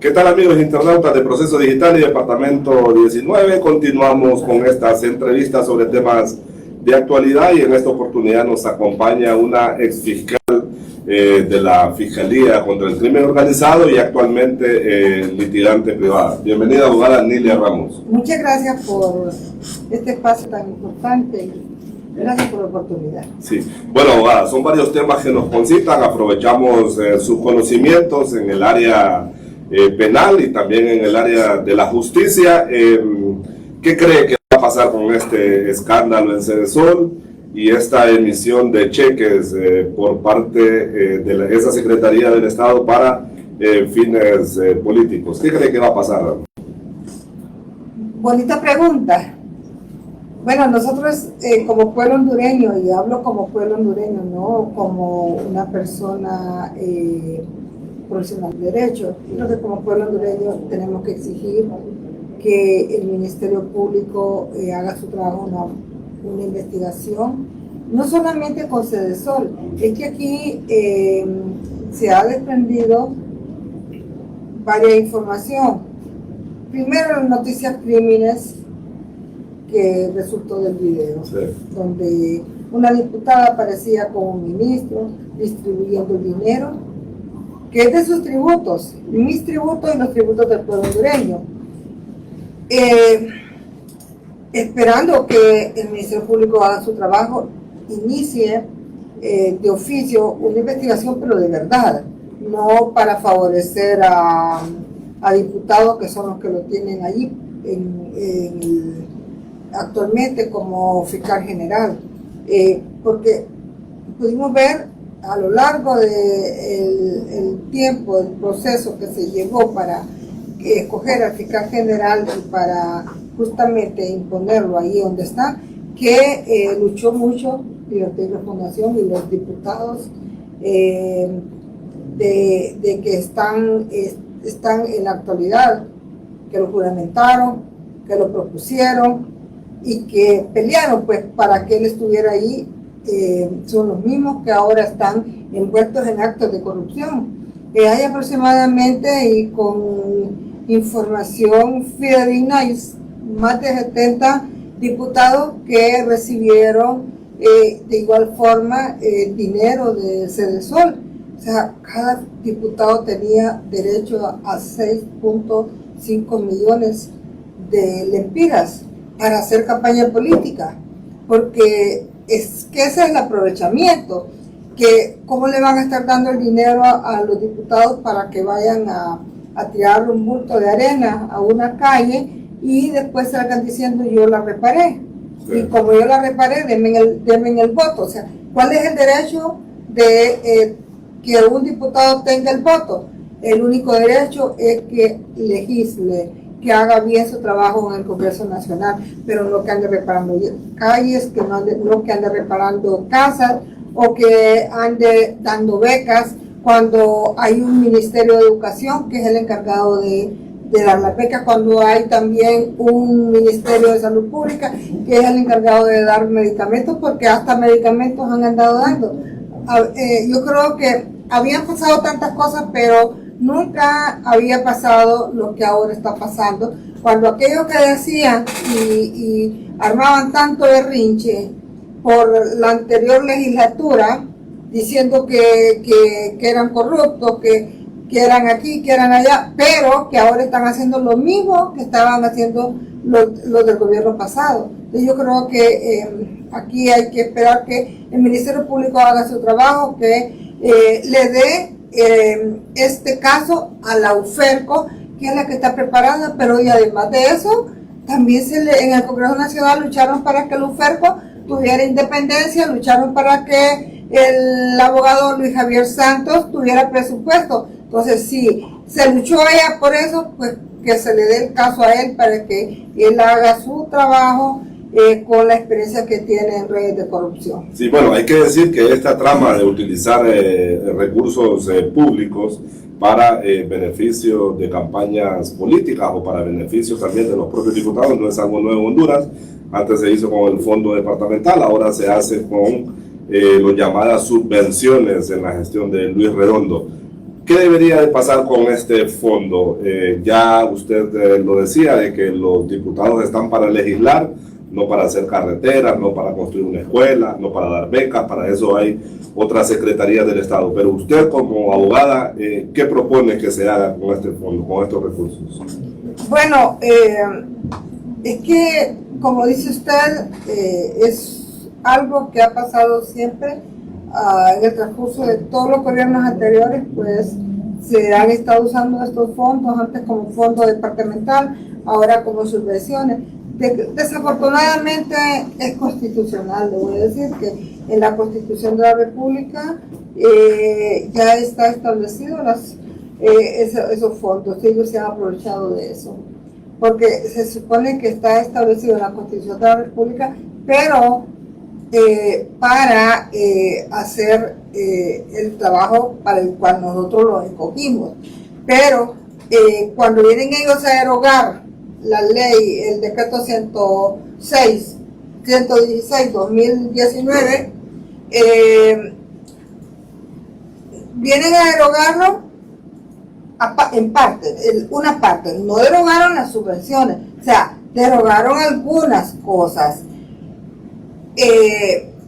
¿Qué tal, amigos internautas de Proceso Digital y Departamento 19? Continuamos con estas entrevistas sobre temas de actualidad y en esta oportunidad nos acompaña una exfiscal de la Fiscalía contra el Crimen Organizado y actualmente litigante privada. Bienvenida, abogada Nilia Ramos. Muchas gracias por este espacio tan importante y gracias por la oportunidad. Sí, bueno, abogada, son varios temas que nos concitan. Aprovechamos sus conocimientos en el área penal y también en el área de la justicia. ¿Qué cree que va a pasar con este escándalo en Cedesol y esta emisión de cheques por parte de esa Secretaría del Estado para fines políticos? ¿Qué cree que va a pasar? Bonita pregunta. Bueno, nosotros como pueblo hondureño, y hablo como pueblo hondureño, no como una persona profesional de derecho, creo que como pueblo hondureño tenemos que exigir que el Ministerio Público haga su trabajo, una investigación, no solamente con Cedesol, es que aquí se ha desprendido varias información. Primero, noticias crímenes que resultó del video, sí, donde una diputada aparecía con un ministro distribuyendo el dinero, que es de sus tributos, mis tributos y los tributos del pueblo hondureño. Esperando que el Ministerio Público haga su trabajo, inicie de oficio una investigación, pero de verdad, no para favorecer a diputados que son los que lo tienen allí actualmente como fiscal general, porque pudimos ver a lo largo del tiempo, el proceso que se llevó para escoger al fiscal general y para justamente imponerlo ahí donde está, que luchó mucho Libertad y Refundación y los diputados de que están en la actualidad, que lo juramentaron, que lo propusieron y que pelearon pues para que él estuviera ahí. Son los mismos que ahora están envueltos en actos de corrupción. Hay aproximadamente, y con información fidedigna, hay más de 70 diputados que recibieron de igual forma dinero de Cedesol. O sea, cada diputado tenía derecho a 6.5 millones de lempiras para hacer campaña política, porque es que ese es el aprovechamiento, que cómo le van a estar dando el dinero a los diputados para que vayan a tirar un bulto de arena a una calle y después salgan diciendo yo la reparé, sí, y como yo la reparé, denme el voto. O sea, ¿cuál es el derecho de que un diputado tenga el voto? El único derecho es que legisle, que haga bien su trabajo en el Congreso Nacional, pero no que ande reparando calles, que no que ande reparando casas o que ande dando becas, cuando hay un Ministerio de Educación que es el encargado de dar las becas, cuando hay también un Ministerio de Salud Pública que es el encargado de dar medicamentos, porque hasta medicamentos han andado dando. Yo creo que habían pasado tantas cosas, pero nunca había pasado lo que ahora está pasando, cuando aquellos que decían y armaban tanto berrinche por la anterior legislatura, diciendo que eran corruptos, que eran aquí, que eran allá, pero que ahora están haciendo lo mismo que estaban haciendo los del gobierno pasado. Entonces yo creo que aquí hay que esperar que el Ministerio Público haga su trabajo, que le dé este caso a la UFERCO, que es la que está preparada, pero y además de eso, también en el Congreso Nacional lucharon para que la UFERCO tuviera independencia, lucharon para que el abogado Luis Javier Santos tuviera presupuesto. Entonces, si se luchó allá por eso, pues que se le dé el caso a él para que él haga su trabajo con la experiencia que tiene en redes de corrupción. Sí, bueno, hay que decir que esta trama de utilizar recursos públicos para beneficios de campañas políticas o para beneficios también de los propios diputados no es algo nuevo en Honduras. Antes se hizo con el fondo departamental, ahora se hace con las llamadas subvenciones en la gestión de Luis Redondo. ¿Qué debería de pasar con este fondo? Ya usted lo decía, de que los diputados están para legislar, no para hacer carreteras, no para construir una escuela, no para dar becas, para eso hay otras secretarías del Estado. Pero usted como abogada, ¿qué propone que se haga con este fondo, con estos recursos? Bueno, es que, como dice usted, es algo que ha pasado siempre en el transcurso de todos los gobiernos anteriores, pues se han estado usando estos fondos, antes como fondo departamental, ahora como subvenciones. Desafortunadamente es constitucional, le voy a decir que en la Constitución de la República ya está establecido esos fondos, ellos se han aprovechado de eso, porque se supone que está establecido en la Constitución de la República, pero para hacer el trabajo para el cual nosotros los escogimos. Pero cuando vienen ellos a derogar la ley, el decreto 116-2019, vienen a derogarlo en parte, una parte, no derogaron las subvenciones, o sea, derogaron algunas cosas.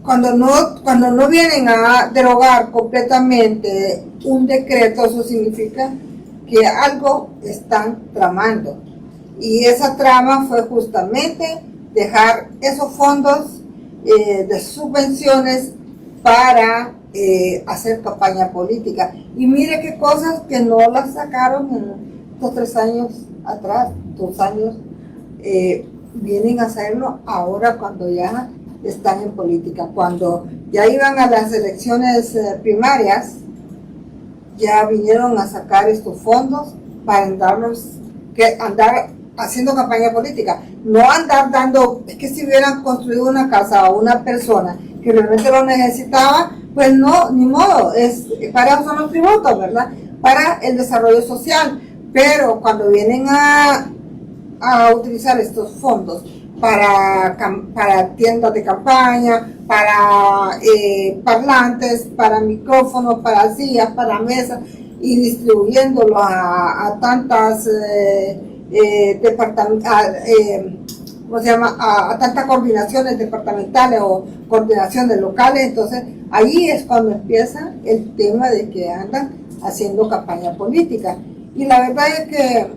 Cuando no vienen a derogar completamente un decreto, eso significa que algo están tramando. Y esa trama fue justamente dejar esos fondos de subvenciones para hacer campaña política. Y mire qué cosas que no las sacaron en estos 3 años atrás, 2 años, vienen a hacerlo ahora cuando ya están en política. Cuando ya iban a las elecciones primarias, ya vinieron a sacar estos fondos para andar haciendo campaña política, no andar dando. Es que si hubieran construido una casa a una persona que realmente lo necesitaba, pues no, ni modo, para eso son los tributos, ¿verdad? Para el desarrollo social. Pero cuando vienen a utilizar estos fondos para tiendas de campaña, para parlantes, para micrófonos, para sillas, para mesas, y distribuyéndolo a tantas a tantas coordinaciones departamentales o coordinaciones locales. Entonces ahí es cuando empieza el tema de que andan haciendo campaña política, y la verdad es que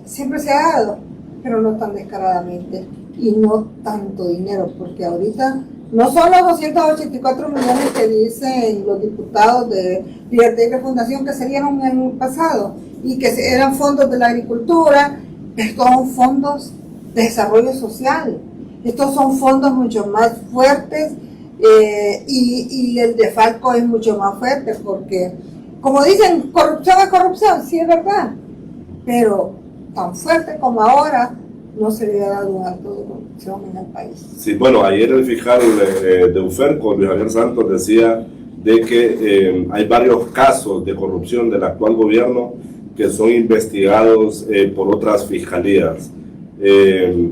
siempre se ha dado, pero no tan descaradamente y no tanto dinero, porque ahorita no son los 284 millones que dicen los diputados de Libertad y Refundación que se dieron en el pasado y que eran fondos de la agricultura. Estos son fondos de desarrollo social, estos son fondos mucho más fuertes, y el desfalco es mucho más fuerte, porque como dicen, corrupción es corrupción, sí es verdad, pero tan fuerte como ahora no se le ha dado un acto de corrupción en el país. Sí, bueno, ayer el fiscal de UFERCO, Luis Javier Santos, decía de que hay varios casos de corrupción del actual gobierno que son investigados por otras fiscalías.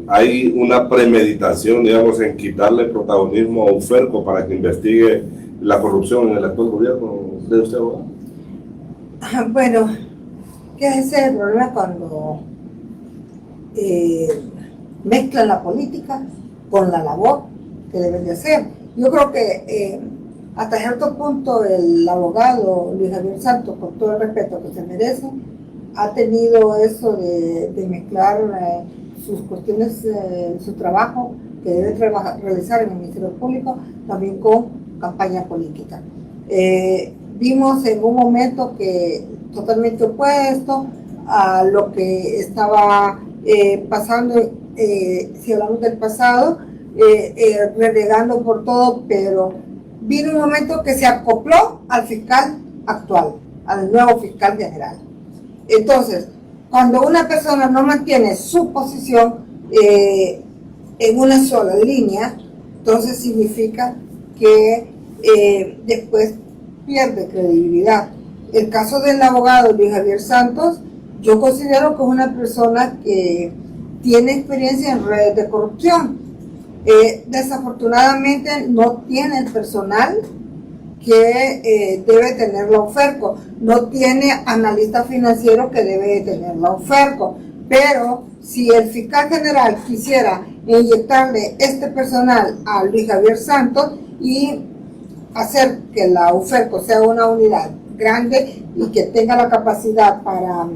Hay una premeditación, digamos, en quitarle protagonismo a UFERCO para que investigue la corrupción en el actual gobierno. ¿Cree usted, abogado? Bueno, ¿qué es ese el problema cuando mezclan la política con la labor que deben de hacer? Yo creo que hasta cierto punto el abogado Luis Javier Santos, con todo el respeto que se merece, ha tenido eso de mezclar sus cuestiones, su trabajo que debe realizar en el Ministerio Público, también con campaña política. Vimos en un momento que totalmente opuesto a lo que estaba pasando, si hablamos del pasado, renegando por todo, pero vino un momento que se acopló al fiscal actual, al nuevo fiscal general. Entonces, cuando una persona no mantiene su posición en una sola línea, entonces significa que después pierde credibilidad. El caso del abogado Luis Javier Santos, yo considero que es una persona que tiene experiencia en redes de corrupción. Desafortunadamente no tiene el personal que debe tener la UFERCO, no tiene analista financiero que debe tener la UFERCO, pero si el fiscal general quisiera inyectarle este personal a Luis Javier Santos y hacer que la UFERCO sea una unidad grande y que tenga la capacidad para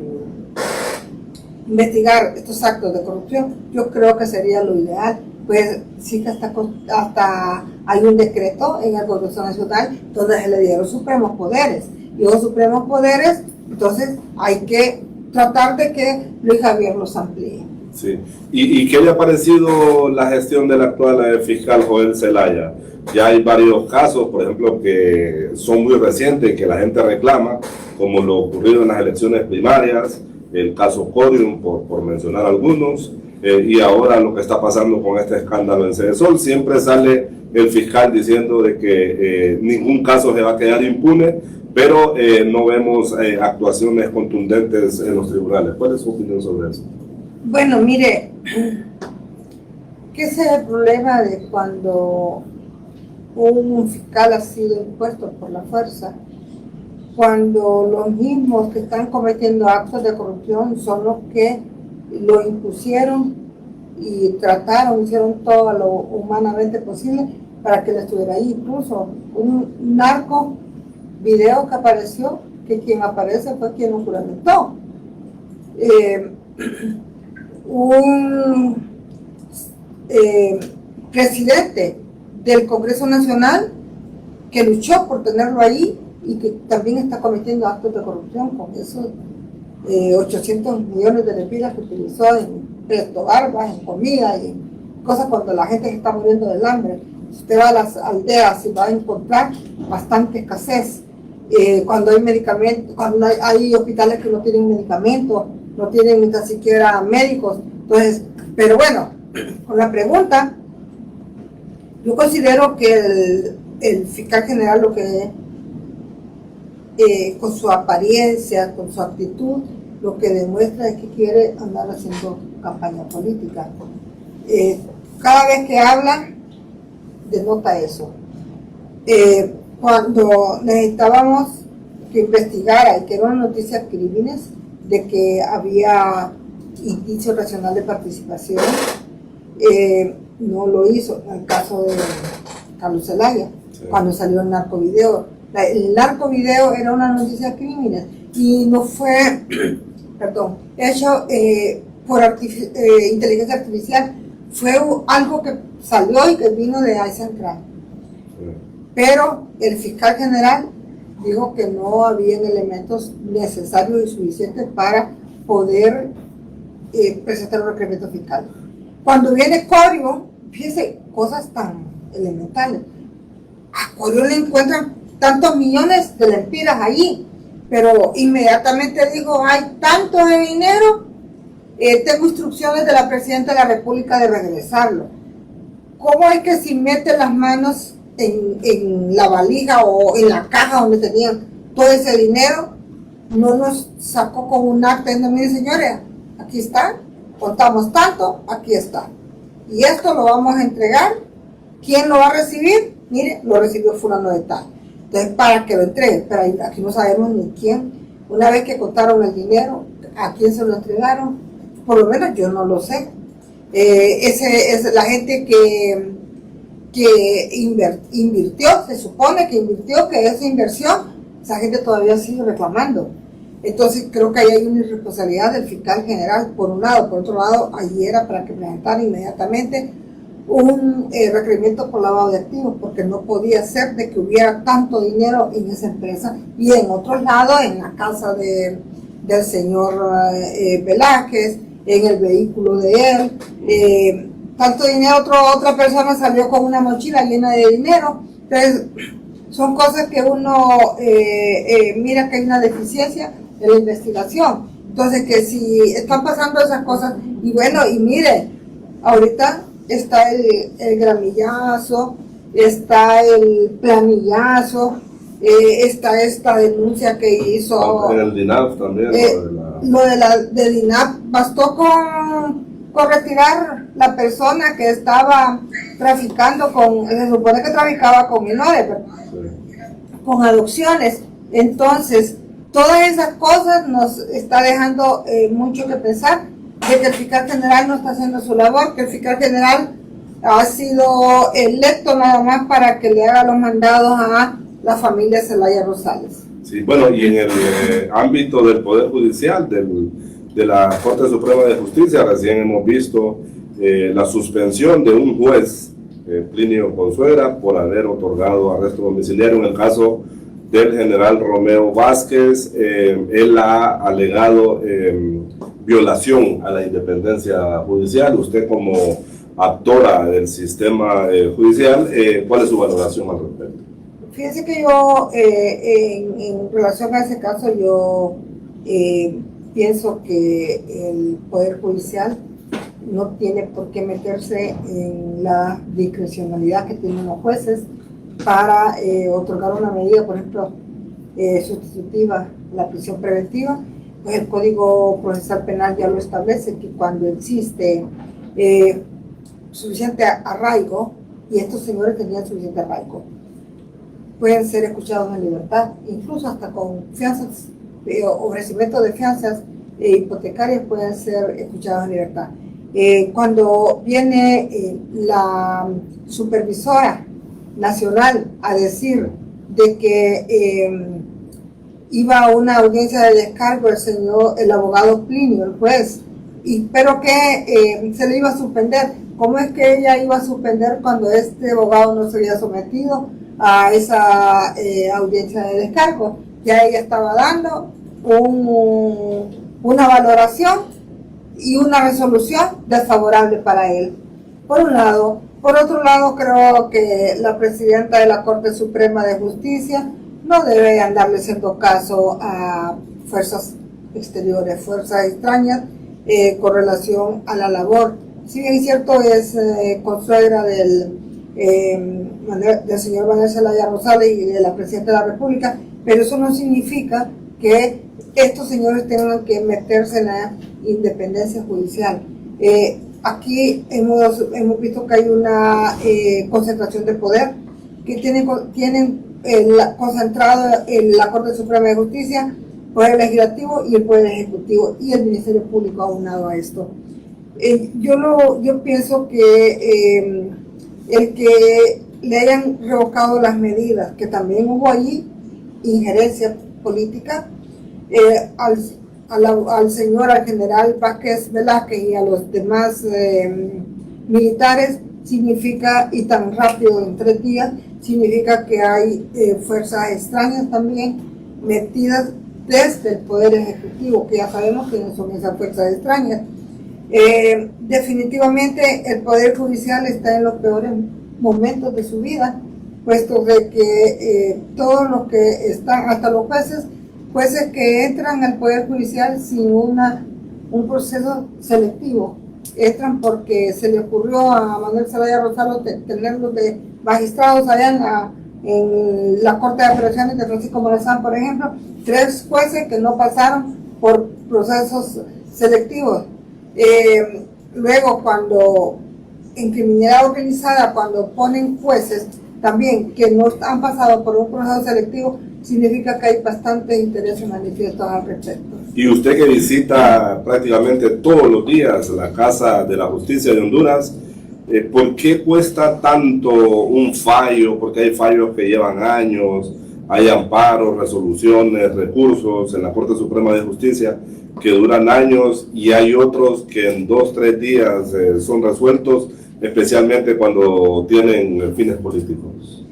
investigar estos actos de corrupción, yo creo que sería lo ideal. Pues sí que hasta hay un decreto en el Congreso Nacional donde se le dieron supremos poderes. Y los supremos poderes, entonces hay que tratar de que Luis Javier los amplíe. Sí. ¿Y qué le ha parecido la gestión del actual fiscal Joel Zelaya? Ya hay varios casos, por ejemplo, que son muy recientes, que la gente reclama, como lo ocurrido en las elecciones primarias, el caso Corium, por mencionar algunos, y ahora lo que está pasando con este escándalo en Cedesol. Siempre sale el fiscal diciendo de que ningún caso se va a quedar impune, pero no vemos actuaciones contundentes en los tribunales. ¿Cuál es su opinión sobre eso? Bueno, mire, ¿qué es el problema de cuando un fiscal ha sido impuesto por la fuerza? Cuando los mismos que están cometiendo actos de corrupción son los que lo impusieron y hicieron todo lo humanamente posible para que él estuviera ahí. Incluso un narco video que apareció, que quien aparece fue quien lo juramentó. Un presidente del Congreso Nacional que luchó por tenerlo ahí y que también está cometiendo actos de corrupción con esos 800 millones de lempiras que utilizó en presto barbas, en comida y cosas cuando la gente se está muriendo del hambre. Si usted va a las aldeas y va a encontrar bastante escasez. Cuando hay medicamentos, cuando hay hospitales que no tienen medicamentos, no tienen ni tan siquiera médicos. Entonces, pero bueno, con la pregunta, yo considero que el fiscal general lo que con su apariencia, con su actitud, lo que demuestra es que quiere andar haciendo campaña política. Cada vez que habla, denota eso. Cuando necesitábamos que investigara y que era una noticia crímenes de que había indicio racional de participación, no lo hizo en el caso de Carlos Zelaya, sí. Cuando salió el narcovideo. El narcovideo era una noticia de crímenes y no fue, hecho por inteligencia artificial, fue algo que salió y que vino de Eisenkran. Sí. Pero el fiscal general dijo que no habían elementos necesarios y suficientes para poder presentar un requerimiento fiscal. Cuando viene Corio, fíjese, cosas tan elementales. A Corio le encuentran tantos millones de lempiras allí, pero inmediatamente dijo, hay tanto de dinero, tengo instrucciones de la Presidenta de la República de regresarlo. ¿Cómo es que si mete las manos en la valija o en la caja donde tenían todo ese dinero, no nos sacó con un acta diciendo, mire señores, aquí está, contamos tanto, aquí está, y esto lo vamos a entregar? ¿Quién lo va a recibir? Mire, lo recibió fulano de tal. Entonces, para que lo entregue, pero aquí no sabemos ni quién. Una vez que contaron el dinero, ¿a quién se lo entregaron? Por lo menos yo no lo sé. Es la gente que invirtió, se supone que invirtió, que esa inversión, esa gente todavía sigue reclamando. Entonces creo que ahí hay una irresponsabilidad del fiscal general, por un lado. Por otro lado, allí era para que presentara inmediatamente un requerimiento por lavado de activos, porque no podía ser de que hubiera tanto dinero en esa empresa y en otros lados, en la casa del señor Velázquez, en el vehículo de él, tanto dinero. Otra persona salió con una mochila llena de dinero. Entonces son cosas que uno mira que hay una deficiencia en la investigación. Entonces, que si están pasando esas cosas, y bueno, y mire, ahorita está el gramillazo, está el planillazo, está esta denuncia que hizo en el DINAF también, lo de DINAF. Bastó con retirar la persona que estaba traficando se supone que traficaba con menores, sí. con adopciones. Entonces, todas esas cosas nos está dejando mucho que pensar, de que el fiscal general no está haciendo su labor, que el fiscal general ha sido electo nada más para que le haga los mandados a la familia Zelaya Rosales. Sí, bueno, y en el ámbito del Poder Judicial, de la Corte Suprema de Justicia, recién hemos visto la suspensión de un juez, Plinio Consuegra, por haber otorgado arresto domiciliario en el caso del general Romeo Vázquez. Él ha alegado violación a la independencia judicial. Usted, como actora del sistema judicial, ¿cuál es su valoración al respecto? Fíjense que yo, en relación a ese caso, yo pienso que el Poder Judicial no tiene por qué meterse en la discrecionalidad que tienen los jueces para otorgar una medida, por ejemplo, sustitutiva a la prisión preventiva. Pues el Código Procesal Penal ya lo establece, que cuando existe suficiente arraigo, y estos señores tenían suficiente arraigo, pueden ser escuchados en libertad, incluso hasta con fianzas, ofrecimiento de fianzas hipotecarias pueden ser escuchados en libertad. Cuando viene la supervisora nacional a decir de que iba a una audiencia de descargo el abogado Plinio, el juez, pero que se le iba a suspender. ¿Cómo es que ella iba a suspender cuando este abogado no se había sometido a esa audiencia de descargo? Ya ella estaba dando una valoración y una resolución desfavorable para él, por un lado. Por otro lado, creo que la presidenta de la Corte Suprema de Justicia no debe andarle haciendo caso a fuerzas exteriores, fuerzas extrañas, con relación a la labor. Si bien es cierto, es consuegra del señor Manuel Zelaya Rosales y de la presidenta de la República, pero eso no significa que estos señores tengan que meterse en la independencia judicial. Aquí hemos visto que hay una concentración de poder que tienen concentrado en la Corte Suprema de Justicia, el Poder Legislativo y el Poder Ejecutivo y el Ministerio Público aunado a esto. Yo pienso que el que le hayan revocado las medidas, que también hubo allí injerencia política, al general Vázquez Velázquez y a los demás militares, significa, y tan rápido en 3 días, significa que hay fuerzas extrañas también metidas desde el Poder Ejecutivo, que ya sabemos quiénes son esas fuerzas extrañas. Definitivamente el Poder Judicial está en los peores momentos de su vida, puesto de que todos los que están, hasta los jueces que entran al Poder Judicial sin un proceso selectivo, entran porque se le ocurrió a Manuel Zelaya Rosales tenerlos de magistrados allá en la Corte de Apelaciones de Francisco Morazán, por ejemplo, 3 jueces que no pasaron por procesos selectivos. Luego, cuando en criminalidad organizada, cuando ponen jueces también que no han pasado por un proceso selectivo, significa que hay bastante interés manifiesto al respecto. Y usted, que visita prácticamente todos los días la Casa de la Justicia de Honduras, ¿por qué cuesta tanto un fallo? Porque hay fallos que llevan años, hay amparos, resoluciones, recursos en la Corte Suprema de Justicia que duran años, y hay otros que en 2-3 días son resueltos, especialmente cuando tienen fines políticos.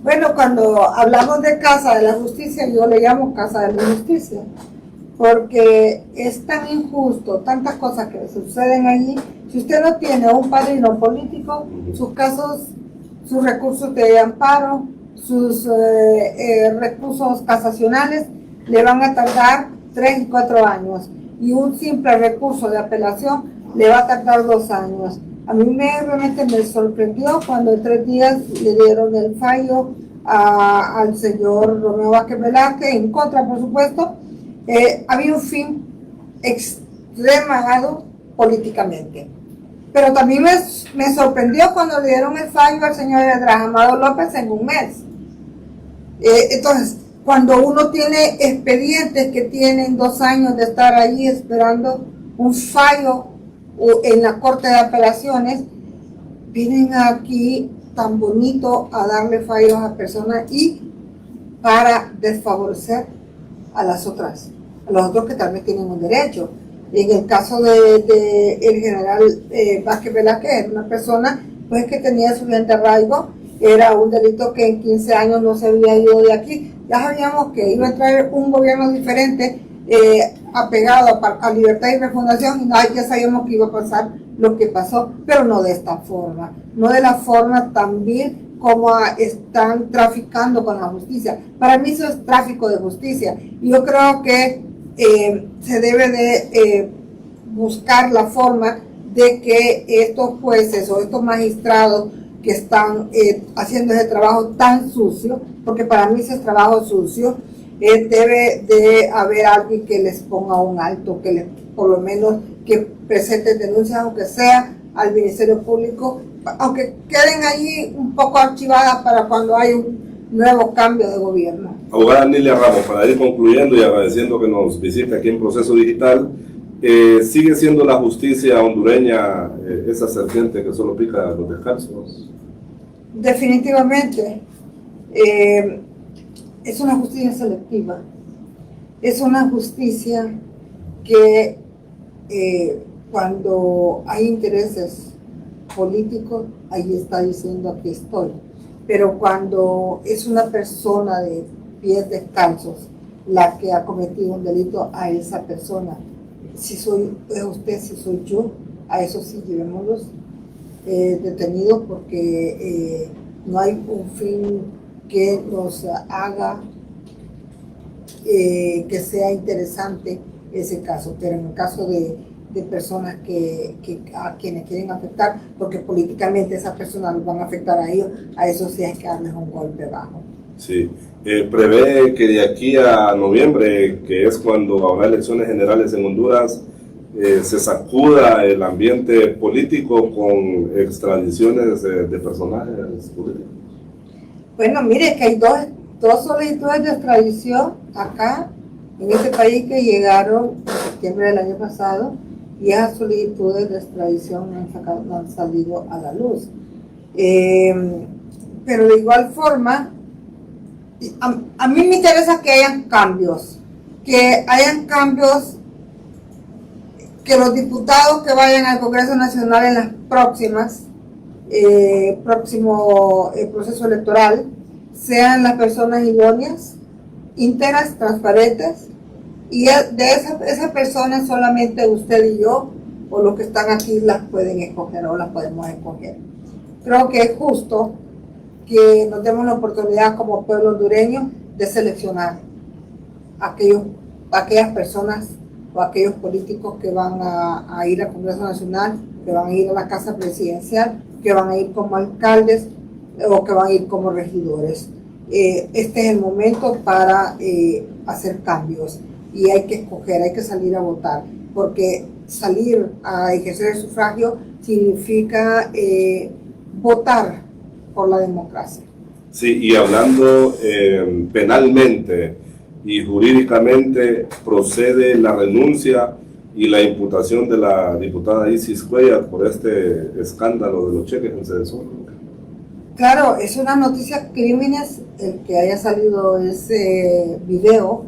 Bueno, cuando hablamos de Casa de la Justicia, yo le llamo Casa de la Justicia, porque es tan injusto, tantas cosas que suceden allí. Si usted no tiene un padrino político, sus casos, sus recursos de amparo, sus recursos casacionales le van a tardar 3 y 4 años, y un simple recurso de apelación le va a tardar 2 años. A mí realmente me sorprendió cuando en 3 días le dieron el fallo al señor Romeo Vázquez Velázquez, en contra, por supuesto. Había un fin extremado políticamente. Pero también me sorprendió cuando le dieron el fallo al señor Edras Amado López en 1 mes. Entonces, cuando uno tiene expedientes que tienen 2 años de estar ahí esperando un fallo en la Corte de Apelaciones, vienen aquí tan bonito a darle fallos a personas y para desfavorecer a los otros que también tienen un derecho. En el caso de el general Vázquez Velázquez, era una persona pues que tenía suficiente arraigo, era un delito que en 15 años no se había ido de aquí. Ya sabíamos que iba a traer un gobierno diferente, apegado a libertad y refundación, y ya sabíamos que iba a pasar lo que pasó, pero no de esta forma, no de la forma también como están traficando con la justicia. Para mí eso es tráfico de justicia, y yo creo que se debe de buscar la forma de que estos jueces o estos magistrados que están haciendo ese trabajo tan sucio, porque para mí ese es trabajo sucio, debe de haber alguien que les ponga un alto, que por lo menos que presenten denuncias, aunque sea al Ministerio Público, aunque queden allí un poco archivadas para cuando hay un nuevo cambio de gobierno. Abogada Nilia Ramos, para ir concluyendo y agradeciendo que nos visite aquí en Proceso Digital, ¿sigue siendo la justicia hondureña esa serpiente que solo pica a los descalzos? Definitivamente. Es una justicia selectiva. Es una justicia que cuando hay intereses políticos, ahí está diciendo aquí estoy. Pero cuando es una persona de pies descalzos la que ha cometido un delito, a esa persona, si soy usted, si soy yo, a eso sí llevémoslos detenidos, porque no hay un fin que nos haga que sea interesante ese caso, pero en el caso de personas a quienes quieren afectar, porque políticamente esas personas los van a afectar a ellos, a eso sí hay que darles un golpe bajo. Sí, prevé que de aquí a noviembre, que es cuando habrá elecciones generales en Honduras, se sacuda el ambiente político con extradiciones de personajes políticos. Bueno, mire que hay dos solicitudes de extradición acá en este país que llegaron en septiembre del año pasado, y esas solicitudes de extradición no han salido a la luz. Pero de igual forma, a mí me interesa que hayan cambios, que los diputados que vayan al Congreso Nacional en las próximo proceso electoral sean las personas idóneas, íntegras, transparentes, y de esas personas solamente usted y yo o los que están aquí las pueden escoger o las podemos escoger. Creo que es justo que nos demos la oportunidad como pueblo hondureño de seleccionar aquellas personas o aquellos políticos que van a ir al Congreso Nacional, que van a ir a la Casa Presidencial, que van a ir como alcaldes o que van a ir como regidores. Este es el momento para hacer cambios, y hay que escoger, hay que salir a votar, porque salir a ejercer el sufragio significa votar por la democracia. Sí, y hablando penalmente y jurídicamente, procede la renuncia y la imputación de la diputada Isis Cuellar por este escándalo de los cheques en Cedesol. Claro, es una noticia crímenes el que haya salido ese video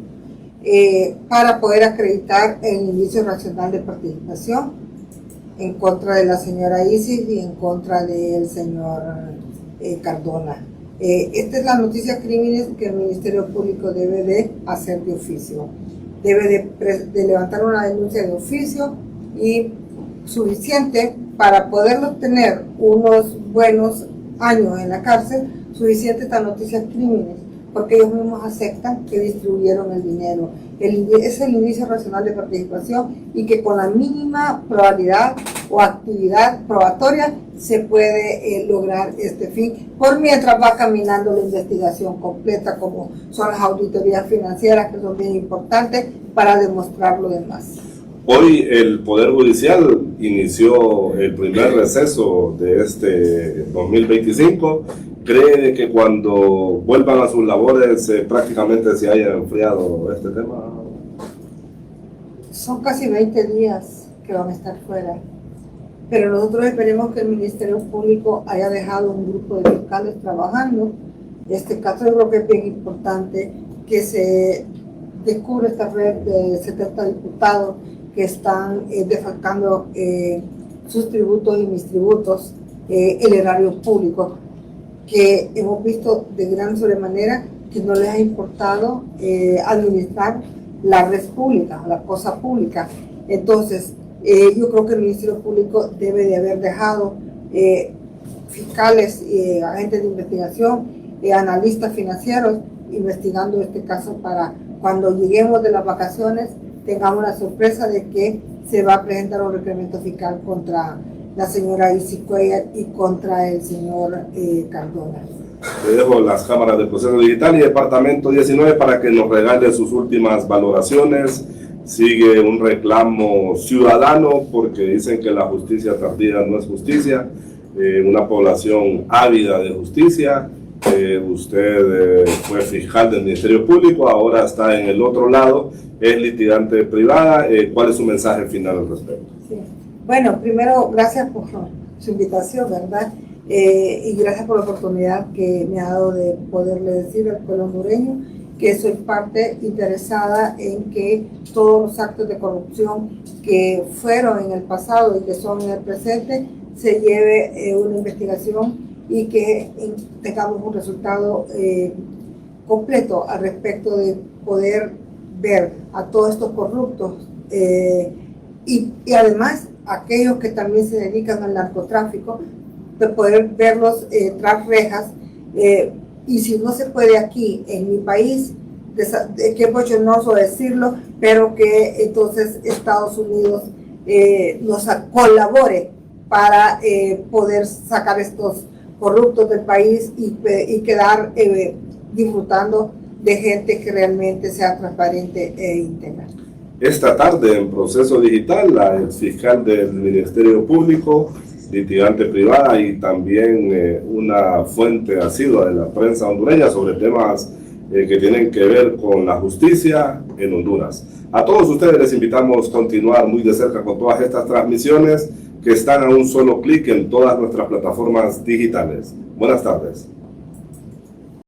para poder acreditar el indicio racional de participación en contra de la señora Isis y en contra del señor Cardona. Esta es la noticia crímenes que el Ministerio Público debe de hacer de oficio. Debe de levantar una denuncia de oficio y suficiente para poder obtener unos buenos años en la cárcel, suficiente esta noticia crímenes, porque ellos mismos aceptan que distribuyeron el dinero. Es el inicio racional de participación, y que con la mínima probabilidad o actividad probatoria se puede lograr este fin, por mientras va caminando la investigación completa, como son las auditorías financieras, que son bien importantes para demostrar lo demás. Hoy el Poder Judicial inició el primer receso de este 2025 ¿Cree que cuando vuelvan a sus labores prácticamente se haya enfriado este tema? Son casi 20 días que van a estar fuera, pero nosotros esperemos que el Ministerio Público haya dejado un grupo de fiscales trabajando. Este caso yo creo que es bien importante que se descubra esta red de 70 diputados que están defalcando sus tributos y mis tributos, el erario público, que hemos visto de gran sobremanera que no les ha importado administrar la red pública, la cosa pública. Entonces, yo creo que el Ministerio Público debe de haber dejado fiscales, agentes de investigación, analistas financieros investigando este caso para cuando lleguemos de las vacaciones tengamos la sorpresa de que se va a presentar un requerimiento fiscal contra la señora Isis Cuellar y contra el señor Cardona. Le dejo las cámaras de Proceso Digital y Departamento 19 para que nos regale sus últimas valoraciones. Sigue un reclamo ciudadano porque dicen que la justicia tardía no es justicia, una población ávida de justicia. Usted fue fiscal del Ministerio Público, ahora está en el otro lado, es litigante privada. ¿Cuál es su mensaje final al respecto? Sí. Bueno, primero, gracias por su invitación, ¿verdad? Y gracias por la oportunidad que me ha dado de poderle decir al pueblo hondureño que soy parte interesada en que todos los actos de corrupción que fueron en el pasado y que son en el presente se lleve una investigación y que tengamos un resultado completo al respecto de poder ver a todos estos corruptos y además aquellos que también se dedican al narcotráfico, de poder verlos tras rejas, y si no se puede aquí en mi país, que es bochornoso decirlo, pero que entonces Estados Unidos nos colabore para poder sacar estos corruptos del país y quedar disfrutando de gente que realmente sea transparente e íntegra. Esta tarde en Proceso Digital, la exfiscal del Ministerio Público, litigante privada y también una fuente asidua de la prensa hondureña sobre temas que tienen que ver con la justicia en Honduras. A todos ustedes les invitamos a continuar muy de cerca con todas estas transmisiones que están a un solo clic en todas nuestras plataformas digitales. Buenas tardes.